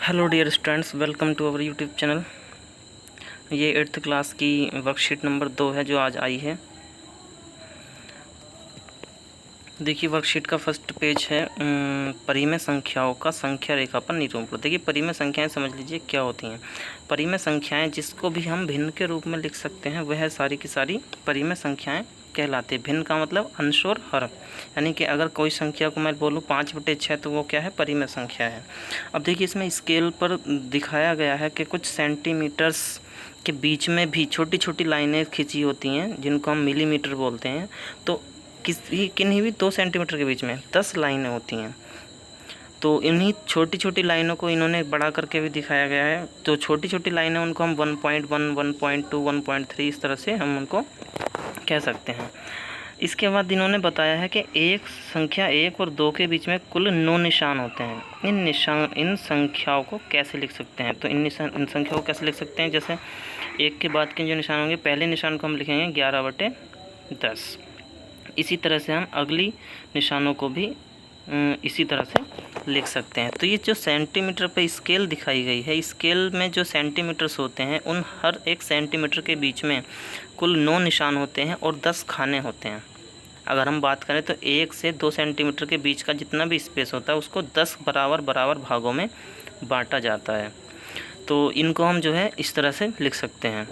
Hello dear students, welcome to our YouTube channel. ये 8th class की worksheet number 2 है जो आज आई है। देखिए वर्कशीट का फर्स्ट पेज है परिमेय संख्याओं का संख्या रेखा पर निरूपण। देखिए परिमेय संख्याएं समझ लीजिए क्या होती हैं। परिमेय संख्याएं जिसको भी हम भिन्न के रूप में लिख सकते हैं वह सारी की सारी परिमेय संख्याएं कहलाती है। भिन्न का मतलब अंश और हर, यानी कि अगर कोई संख्या को मैं बोलूँ 5/6 तो वो क्या है, परिमेय संख्या है। अब देखिए इसमें स्केल पर दिखाया गया है कि कुछ सेंटीमीटर्स के बीच में भी छोटी छोटी लाइनें खींची होती हैं जिनको हम मिलीमीटर बोलते हैं। तो किन्हीं भी 2 सेंटीमीटर के बीच में 10 लाइनें होती हैं। तो इन्हीं छोटी छोटी लाइनों को इन्होंने बड़ा करके भी दिखाया गया है। तो छोटी छोटी लाइनें उनको हम 1.1, 1.2, 1.3 इस तरह से हम उनको कह सकते हैं। इसके बाद इन्होंने बताया है कि एक संख्या 1 और 2 के बीच में कुल 9 निशान होते हैं। इन संख्याओं को कैसे लिख सकते हैं? तो इन संख्याओं को कैसे लिख सकते हैं? जैसे 1 के बाद के जो निशान होंगे, पहले निशान को हम लिखेंगे 11/10। इसी तरह से हम अगली निशानों को भी इसी तरह से लिख सकते हैं। तो ये जो सेंटीमीटर पे स्केल दिखाई गई है, स्केल में जो सेंटीमीटर्स होते हैं उन हर एक सेंटीमीटर के बीच में कुल 9 निशान होते हैं और 10 खाने होते हैं। अगर हम बात करें तो 1 से 2 सेंटीमीटर के बीच का जितना भी स्पेस होता है उसको 10 बराबर भागों में बांटा जाता है। तो इनको हम जो है इस तरह से लिख सकते हैं।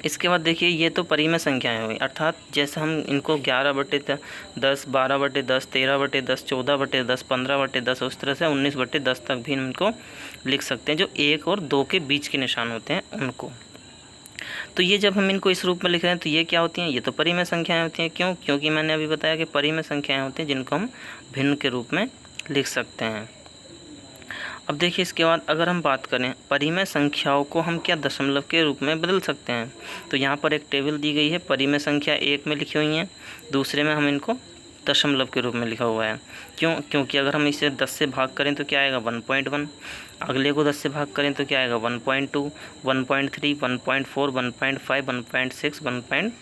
इसके बाद देखिए ये तो परिमेय संख्याएं हुई, अर्थात जैसे हम इनको 11/10, 12/10, 13/10, 14/10, 15/10 उस तरह से 19/10 तक भी इनको लिख सकते हैं। जो 1 और 2 के बीच के निशान होते हैं उनको। तो ये जब हम इनको इस रूप में लिख रहे हैं तो ये क्या होती हैं? ये तो परिमेय संख्याएं होती हैं। क्यों? क्योंकि मैंने अभी बताया कि परिमेय संख्याएं होती हैं जिनको हम भिन्न के रूप में लिख सकते हैं। अब देखिए इसके बाद अगर हम बात करें परिमेय संख्याओं को हम क्या दशमलव के रूप में बदल सकते हैं। तो यहाँ पर एक टेबल दी गई है, परिमेय संख्या 1 में लिखी हुई हैं, दूसरे में हम इनको दशमलव के रूप में लिखा हुआ है। क्यों? क्योंकि अगर हम इसे 10 से भाग करें तो क्या आएगा 1.1, अगले को 10 से भाग करें तो क्या आएगा 1.2, 1.3, 1.4, 1.5, 1.6, 1.8,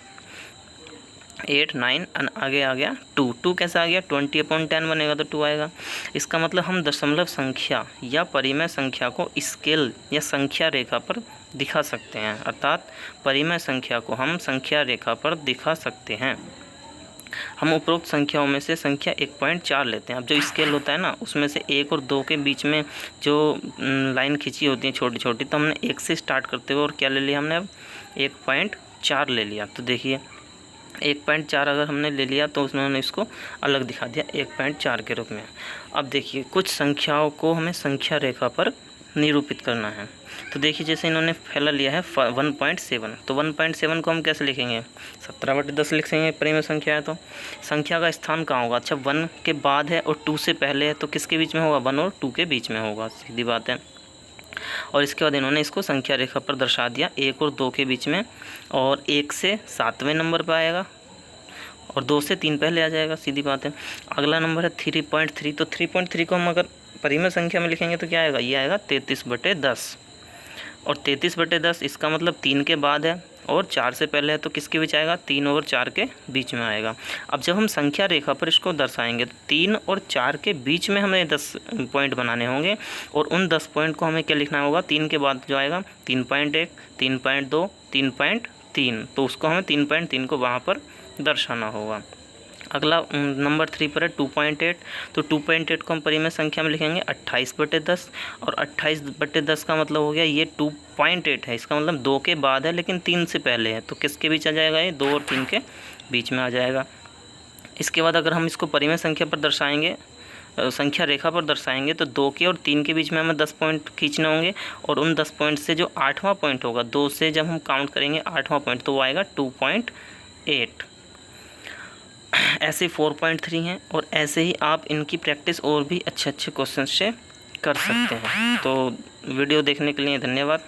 9 आगे आ गया 2 कैसा आ गया 20/10 बनेगा तो 2 आएगा। इसका मतलब हम दशमलव संख्या या परिमेय संख्या को स्केल या संख्या रेखा पर दिखा सकते हैं, अर्थात परिमेय संख्या को हम संख्या रेखा पर दिखा सकते हैं। हम उपरोक्त संख्याओं में से संख्या 1.4 लेते हैं। अब जो स्केल होता है ना उसमें से 1 और 2 के बीच में जो लाइन खींची होती है छोटी छोटी, तो हमने 1 से स्टार्ट करते हुए और क्या ले लिया हमने, अब 1.4 ले लिया। तो देखिए 1.4 अगर हमने ले लिया तो उसमें हमने इसको अलग दिखा दिया 1.4 के रूप में। अब देखिए कुछ संख्याओं को हमें संख्या रेखा पर निरूपित करना है। तो देखिए जैसे इन्होंने पहला लिया है 1.7, तो 1.7 को हम कैसे लिखेंगे 17/10 लिखेंगे। परिमेय संख्या है तो संख्या का स्थान कहाँ होगा? अच्छा 1 के बाद है और 2 से पहले है तो किसके बीच में होगा? 1 और 2 के बीच में होगा, सीधी बात है। और इसके बाद इन्होंने इसको संख्या रेखा पर दर्शा दिया 1 और 2 के बीच में, और 1 से 7वें नंबर पर आएगा और 2 से 3 पहले आ जाएगा, सीधी बात है। अगला नंबर है 3.3, तो 3.3 को हम अगर परिमेय संख्या में लिखेंगे तो क्या आएगा? ये आएगा 33/10, और 33/10 इसका मतलब 3 के बाद है और 4 से पहले है तो किसके बीच आएगा? 3 और 4 के बीच में आएगा। अब जब हम संख्या रेखा पर इसको दर्शाएंगे तो 3 और 4 के बीच में हमें 10 पॉइंट बनाने होंगे, और उन 10 पॉइंट को हमें क्या लिखना होगा? 3 के बाद जो आएगा 3.1, 3.2, 3.3, तो उसको हमें 3.3 को वहाँ पर दर्शाना होगा। अगला नंबर 3 पर है 2.8, तो 2.8 को हम परिमेय संख्या में लिखेंगे 28/10, और 28/10 का मतलब हो गया ये 2.8 है, इसका मतलब 2 के बाद है लेकिन 3 से पहले है, तो किसके बीच आ जाएगा? ये 2 और 3 के बीच में आ जाएगा। इसके बाद अगर हम इसको परिमेय संख्या पर दर्शाएंगे, संख्या रेखा पर दर्शाएंगे, तो 2 के और 3 के बीच में हमें 10 पॉइंट खींचने होंगे, और उन 10 पॉइंट से जो 8वां पॉइंट होगा, 2 से जब हम काउंट करेंगे 8वां पॉइंट तो वो आएगा 2.8। ऐसे 4.3 हैं, और ऐसे ही आप इनकी प्रैक्टिस और भी अच्छे क्वेश्चन से कर सकते हैं। तो वीडियो देखने के लिए धन्यवाद।